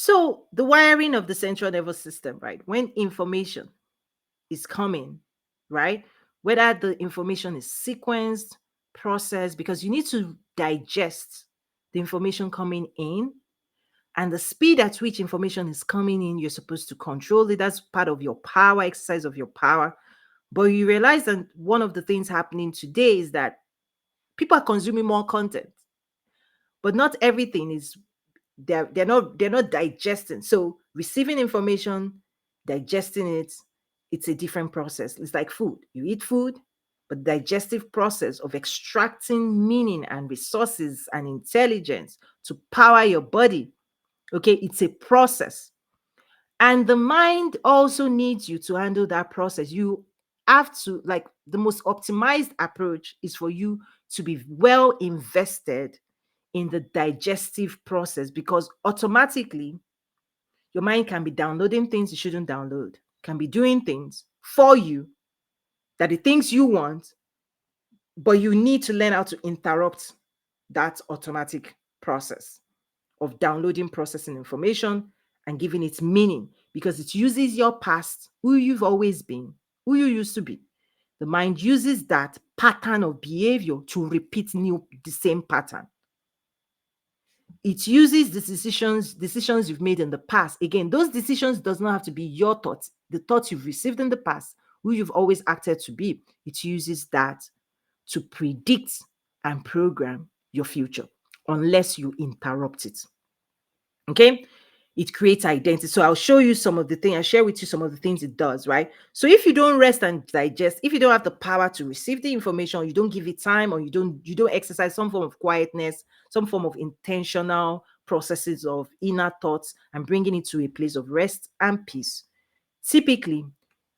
So the wiring of the central nervous system, right? When information is coming, right? Whether the information is sequenced, processed, because you need to digest the information coming in, and the speed at which information is coming in, you're supposed to control it. That's part of your power, exercise of your power. But you realize that one of the things happening today is that people are consuming more content, but not everything is they're not digesting. So receiving information, digesting it, it's a different process. It's like food. You eat food, but digestive process of extracting meaning and resources and intelligence to power your body. Okay, it's a process. And the mind also needs you to handle that process. You have to, like, the most optimized approach is for you to be well invested in the digestive process, because automatically your mind can be downloading things you shouldn't download, can be doing things for you that the things you want, but you need to learn how to interrupt that automatic process of downloading, processing information, and giving it meaning, because it uses your past, who you've always been, who you used to be. The mind uses that pattern of behavior to repeat the same pattern. It uses the decisions you've made in the past. Again, those decisions does not have to be your thoughts, the thoughts you've received in the past, who you've always acted to be. It uses that to predict and program your future, unless you interrupt it. Okay, it creates identity. So I'll show you some of the things, I'll share with you some of the things it does, right? So if you don't rest and digest, if you don't have the power to receive the information, you don't give it time, or you don't exercise some form of quietness, some form of intentional processes of inner thoughts, and bringing it to a place of rest and peace, typically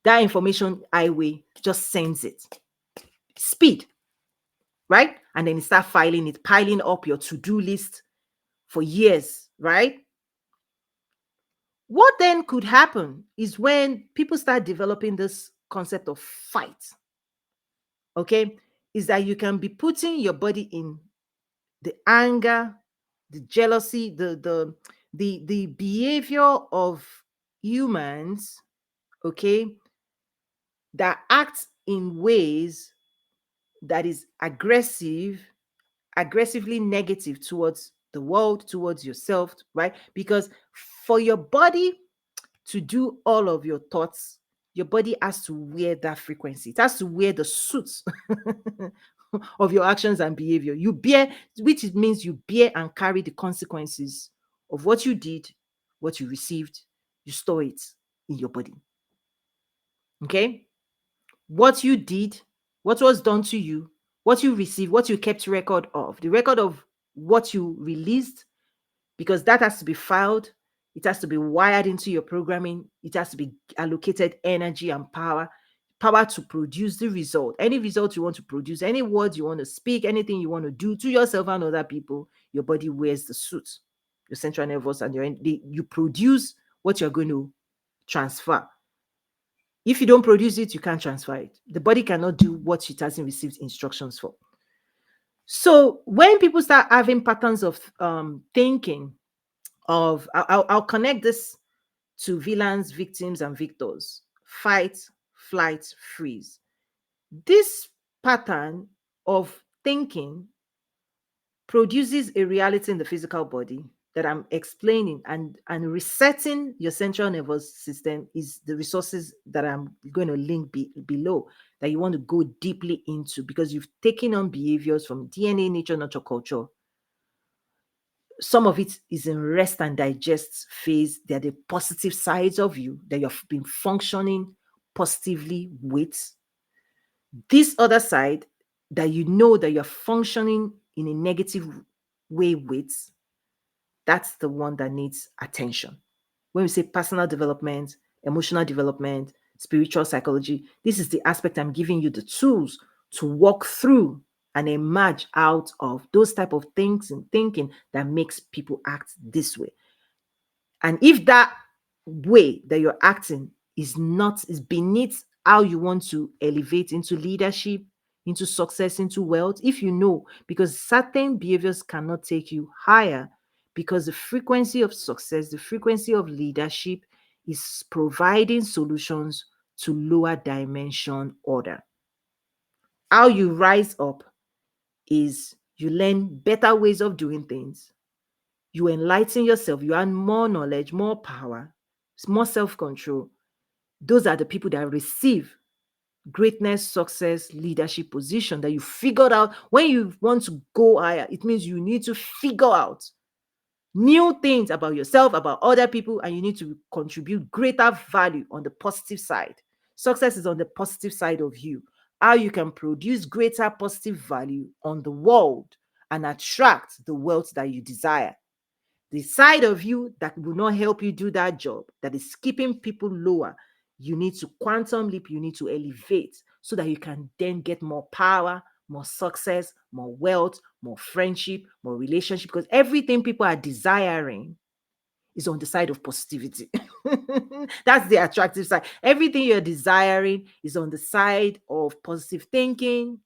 that information highway just sends it speed, right? And then you start filing it, piling up your to-do list for years, right? What then could happen is when people start developing this concept of fight, okay, is that you can be putting your body in the anger, the jealousy, the behavior of humans, okay, that act in ways that is aggressively negative towards the world, towards yourself, right? Because for your body to do all of your thoughts, your body has to wear that frequency. It has to wear the suits of your actions and behavior. You bear, which it means you bear and carry the consequences of what you did, what you received. You store it in your body. Okay? What you did, what was done to you, what you received, what you kept record of, the record of what you released, because that has to be filed. It has to be wired into your programming. It has to be allocated energy and power to produce the result. Any result you want to produce, any words you want to speak, anything you want to do to yourself and other people, your body wears the suit. Your central nervous and you produce what you're going to transfer. If you don't produce it, you can't transfer it. The body cannot do what it hasn't received instructions for. So when people start having patterns of thinking, I'll connect this to villains, victims, and victors. Fight, flight, freeze. This pattern of thinking produces a reality in the physical body that I'm explaining, and resetting your central nervous system is the resources that I'm going to link below, that you want to go deeply into, because you've taken on behaviors from DNA, nature, nurture, culture. Some of it is in rest and digest phase. They're the positive sides of you that you've been functioning positively with. This other side that you know that you're functioning in a negative way with, that's the one that needs attention. When we say personal development, emotional development, spiritual psychology, this is the aspect I'm giving you the tools to walk through and emerge out of those type of things and thinking that makes people act this way. And if that way that you're acting is beneath how you want to elevate into leadership, into success, into wealth, if you know, because certain behaviors cannot take you higher because the frequency of success, the frequency of leadership is providing solutions to lower dimension order. How you rise up is you learn better ways of doing things. You enlighten yourself, you add more knowledge, more power, more self control. Those are the people that receive greatness, success, leadership position that you figured out. When you want to go higher, it means you need to figure out new things about yourself, about other people, and you need to contribute greater value on the positive side. Success is on the positive side of you. How you can produce greater positive value on the world and attract the wealth that you desire. The side of you that will not help you do that job, that is keeping people lower, you need to quantum leap, you need to elevate so that you can then get more power, more success, more wealth, more friendship, more relationship, because everything people are desiring is on the side of positivity. That's the attractive side. Everything you're desiring is on the side of positive thinking,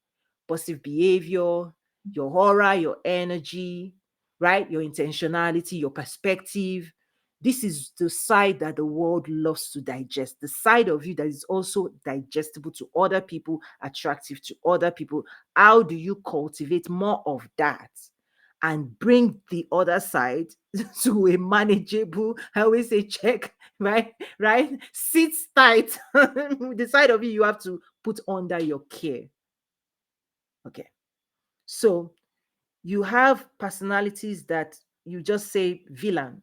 positive behavior, your aura, your energy, right? Your intentionality, your perspective. This is the side that the world loves to digest. The side of you that is also digestible to other people, attractive to other people. How do you cultivate more of that and bring the other side to a manageable, I always say check, right? Right? Sit tight. The side of you have to put under your care. Okay. So you have personalities that you just say villain,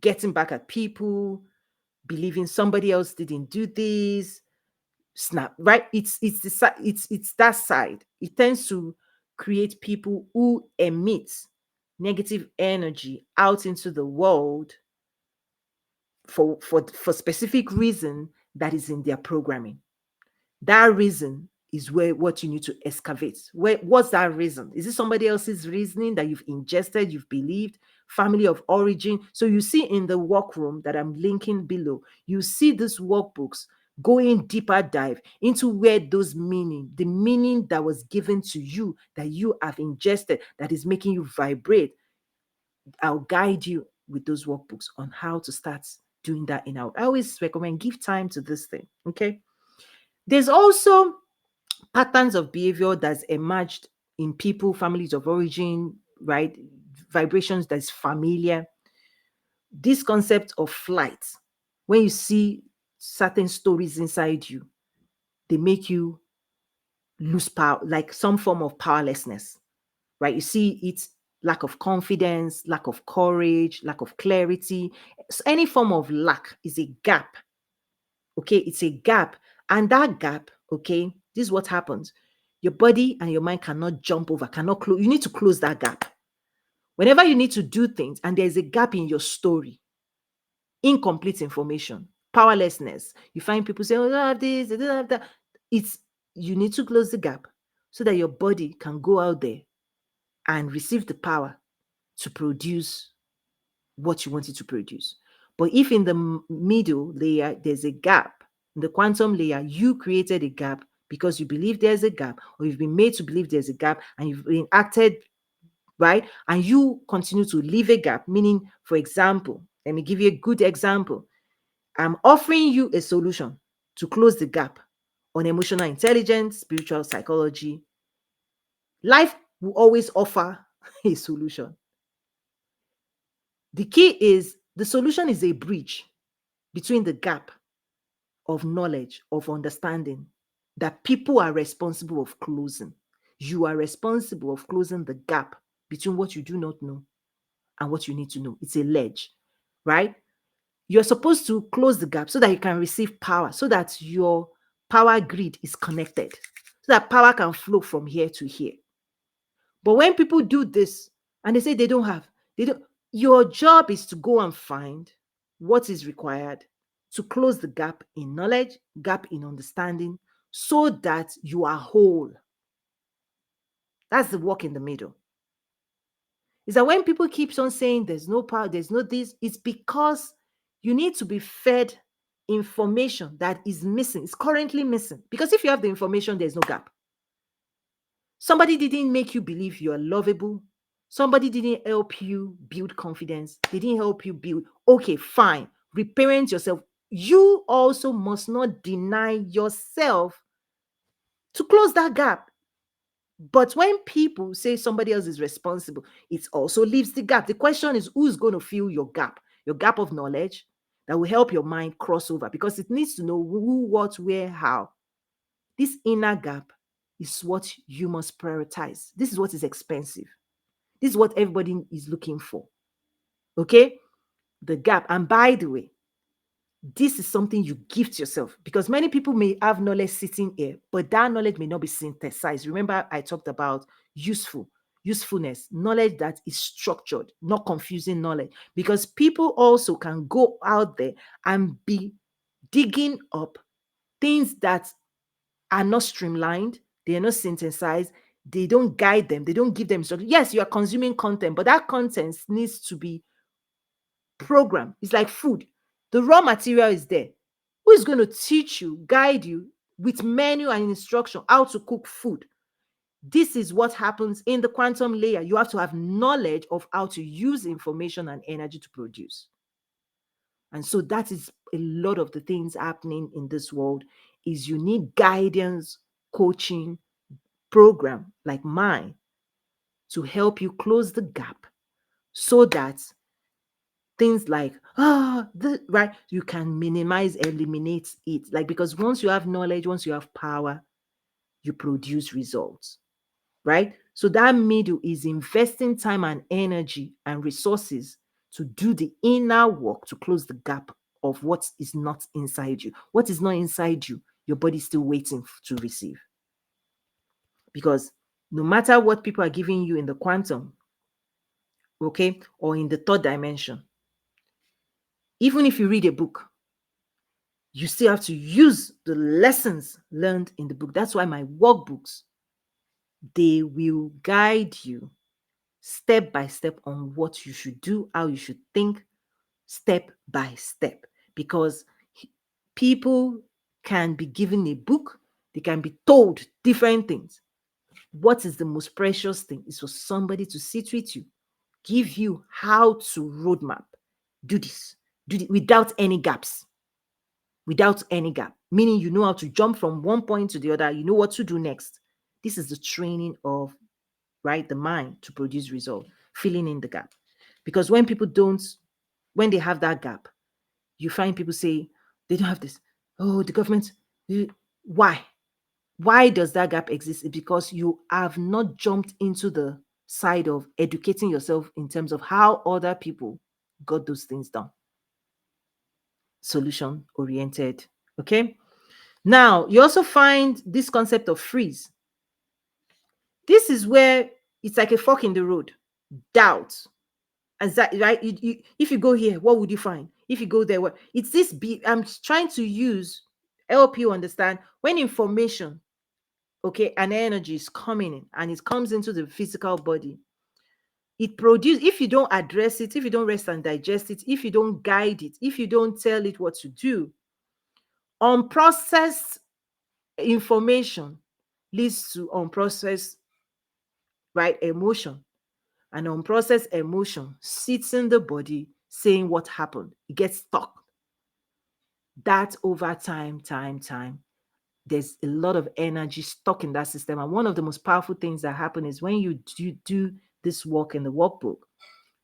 getting back at people, believing somebody else didn't do this, snap, right? It's that side. It tends to create people who emit negative energy out into the world for specific reason that is in their programming. That reason is where what you need to excavate. What's that reason? Is it somebody else's reasoning that you've ingested, you've believed, family of origin? So you see in the workroom that I'm linking below, you see these workbooks going deeper dive into where the meaning that was given to you, that you have ingested, that is making you vibrate. I'll guide you with those workbooks on how to start doing that in out. I always recommend give time to this thing. Okay. There's also patterns of behavior that's emerged in people, families of origin, right? Vibrations that's familiar. This concept of flight, when you see certain stories inside you, they make you lose power, like some form of powerlessness, right? You see it's lack of confidence, lack of courage, lack of clarity. Any form of lack is a gap. Okay, it's a gap. And that gap, okay, this is what happens. Your body and your mind cannot jump over, cannot close. You need to close that gap. Whenever you need to do things and there's a gap in your story, incomplete information, powerlessness, you find people saying, oh, I don't have this, I don't have that. It's you need to close the gap so that your body can go out there and receive the power to produce what you want it to produce. But if in the middle layer there's a gap, in the quantum layer, you created a gap because you believe there's a gap, or you've been made to believe there's a gap, and you've been acted right, and you continue to leave a gap. Meaning, for example, let me give you a good example. I'm offering you a solution to close the gap on emotional intelligence, spiritual psychology. Life will always offer a solution. The key is the solution is a bridge between the gap of knowledge, of understanding that people are responsible of closing. You are responsible of closing the gap between what you do not know and what you need to know. It's a ledge, right? You're supposed to close the gap so that you can receive power, so that your power grid is connected, so that power can flow from here to here. But when people do this and they say they don't, your job is to go and find what is required to close the gap in knowledge, gap in understanding, so that you are whole. That's the work in the middle. Is that when people keeps on saying there's no power, there's no this, it's because you need to be fed information that is missing, it's currently missing. Because if you have the information, there's no gap. Somebody didn't make you believe you are lovable. Somebody didn't help you build confidence. They didn't help you build. Okay, fine. Reparent yourself. You also must not deny yourself to close that gap. But when people say somebody else is responsible, it also leaves the gap. The question is, who's going to fill your gap of knowledge that will help your mind cross over, because it needs to know who, what, where, how. This inner gap is what you must prioritize. This is what is expensive. This is what everybody is looking for. Okay? The gap. And by the way, this is something you gift yourself, because many people may have knowledge sitting here, but that knowledge may not be synthesized. Remember, I talked about usefulness, knowledge that is structured, not confusing knowledge, because people also can go out there and be digging up things that are not streamlined, they are not synthesized, they don't guide them, they don't give them structure. Yes, you are consuming content, but that content needs to be programmed. It's like food. The raw material is there. Who is going to teach you, guide you with menu and instruction how to cook food? This is what happens in the quantum layer. You have to have knowledge of how to use information and energy to produce. And so that is a lot of the things happening in this world. Is you need guidance, coaching, program like mine to help you close the gap, so that things like right, you can minimize, eliminate it. Like, because once you have knowledge, once you have power, you produce results, right? So that middle is investing time and energy and resources to do the inner work to close the gap of what is not inside you. What is not inside you, your body is still waiting to receive. Because no matter what people are giving you in the quantum, okay, or in the third dimension, even if you read a book, you still have to use the lessons learned in the book. That's why my workbooks, they will guide you step by step on what you should do, how you should think, step by step. Because people can be given a book, they can be told different things. What is the most precious thing is for somebody to sit with you, give you how to roadmap, do this, without any gaps. Without any gap, meaning you know how to jump from one point to the other, you know what to do next. This is the training of, right, the mind to produce result, filling in the gap. Because when people don't, when they have that gap, you find people say they don't have this. Oh, the government. Why? Why does that gap exist? It's because you have not jumped into the side of educating yourself in terms of how other people got those things done. Solution oriented. Okay. Now, you also find this concept of freeze. This is where it's like a fork in the road. Doubt. Anxiety, right? If you go here, what would you find? If you go there, what? It's this. I'm trying to help you understand when information, okay, and energy is coming in and it comes into the physical body. It produces, if you don't address it, if you don't rest and digest it, if you don't guide it, if you don't tell it what to do, unprocessed information leads to unprocessed, right, emotion. And unprocessed emotion sits in the body saying what happened. It gets stuck. That over time, there's a lot of energy stuck in that system. And one of the most powerful things that happen is when you do this work in the workbook,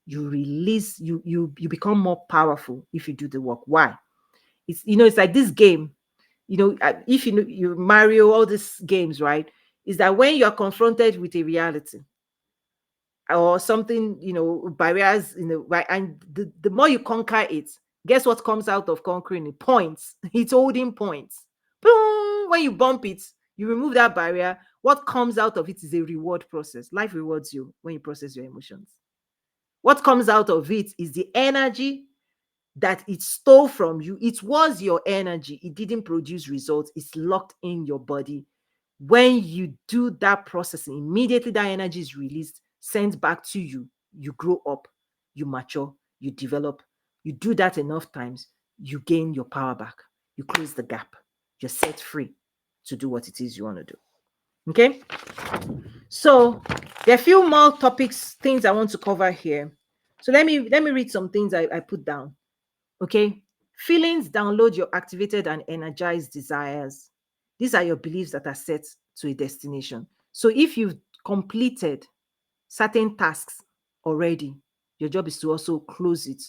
you release, you become more powerful if you do the work. Why? It's like this game. If you Mario, all these games, right? Is that when you are confronted with a reality or something, barriers, right? And the more you conquer it, guess what comes out of conquering it? Points. It's holding points. Boom! When you bump it, you remove that barrier. What comes out of it is a reward process. Life rewards you when you process your emotions. What comes out of it is the energy that it stole from you. It was your energy. It didn't produce results. It's locked in your body. When you do that processing, immediately that energy is released, sent back to you. You grow up, you mature, you develop. You do that enough times, you gain your power back. You close the gap. You're set free to do what it is you want to do. Okay. So there are a few more topics, things I want to cover here. So let me read some things I put down. Okay. Feelings download your activated and energized desires. These are your beliefs that are set to a destination. So if you've completed certain tasks already, your job is to also close it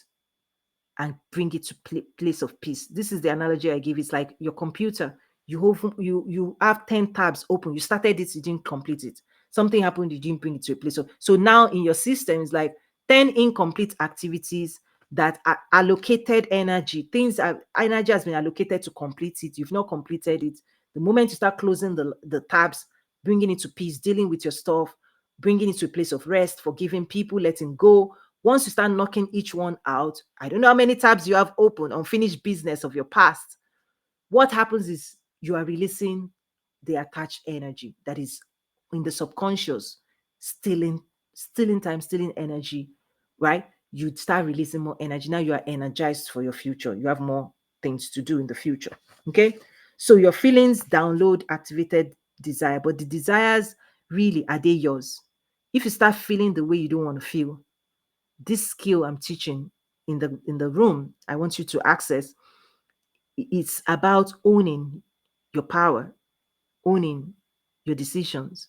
and bring it to place of peace. This is the analogy I give. It's like your computer. You have 10 tabs open. You started it, you didn't complete it. Something happened, you didn't bring it to a place. So now in your system, it's like 10 incomplete activities that are allocated energy. Energy has been allocated to complete it. You've not completed it. The moment you start closing the tabs, bringing it to peace, dealing with your stuff, bringing it to a place of rest, forgiving people, letting go, once you start knocking each one out, I don't know how many tabs you have open, unfinished business of your past. What happens is you are releasing the attached energy that is in the subconscious, stealing time, stealing energy, right? You start releasing more energy. Now you are energized for your future. You have more things to do in the future. Okay. So your feelings download activated desire, but the desires really are they yours? If you start feeling the way you don't want to feel, this skill I'm teaching in the room, I want you to access. It's about owning your power, owning your decisions,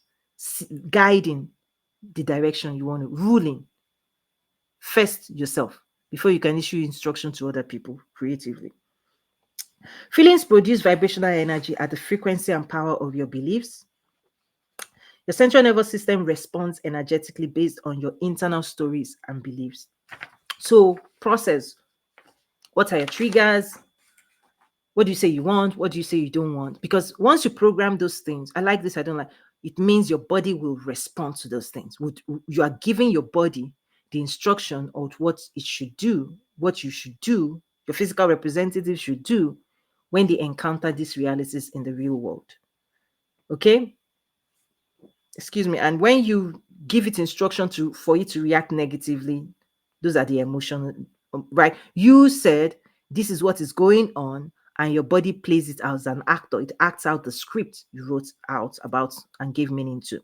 guiding the direction you want to, ruling first yourself before you can issue instruction to other people creatively. Feelings produce vibrational energy at the frequency and power of your beliefs. Your central nervous system responds energetically based on your internal stories and beliefs. So, process, what are your triggers? What do you say you want? What do you say you don't want? Because once you program those things, I like this, I don't like, it means your body will respond to those things. You are giving your body the instruction of what it should do, what you should do, your physical representative should do when they encounter these realities in the real world. Okay? Excuse me. And when you give it instruction for it to react negatively, those are the emotional, right? You said this is what is going on, and your body plays it as an actor. It acts out the script you wrote out about and gave meaning to.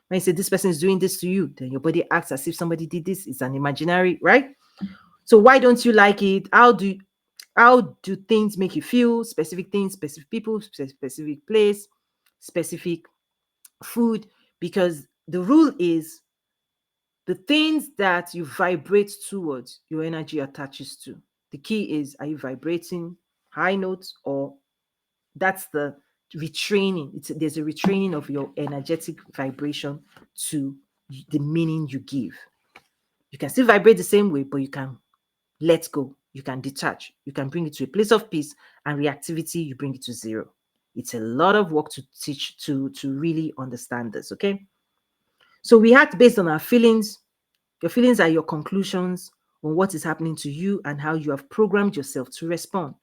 When you say this person is doing this to you, then your body acts as if somebody did this. It's an imaginary, right? So why don't you like it? How do things make you feel? Specific things, specific people, specific place, specific food. Because the rule is the things that you vibrate towards, your energy attaches to. The key is, are you vibrating high notes, or that's the retraining? There's a retraining of your energetic vibration to the meaning you give. You can still vibrate the same way, but you can let go. You can detach. You can bring it to a place of peace, and reactivity, you bring it to zero. It's a lot of work to teach, to really understand this. Okay. So we act based on our feelings. Your feelings are your conclusions on what is happening to you and how you have programmed yourself to respond.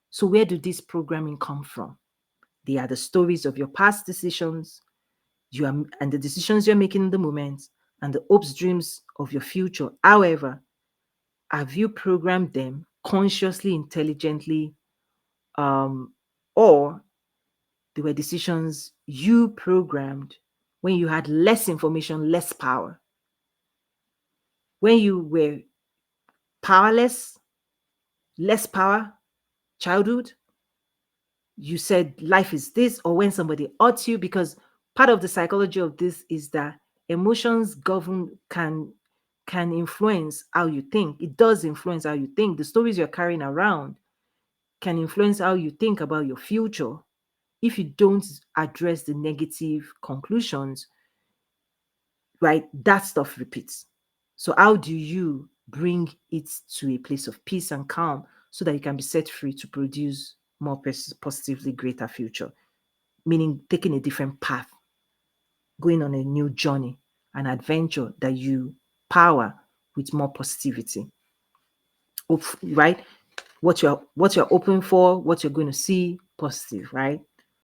So, where do this programming come from? They are the stories of your past decisions, and the decisions you're making in the moment, and the hopes, dreams of your future. However, have you programmed them consciously, intelligently, or they were decisions you programmed when you had less information, less power, when you were powerless, less power, childhood, you said life is this, or when somebody hurts you, because part of the psychology of this is that emotions can influence how you think. It does influence how you think. The stories you're carrying around can influence how you think about your future. If you don't address the negative conclusions, right, that stuff repeats. So how do you bring it to a place of peace and calm so that you can be set free to produce more positively greater future? Meaning taking a different path, going on a new journey, an adventure that you power with more positivity. Right? What you're open for, what you're going to see, positive, right?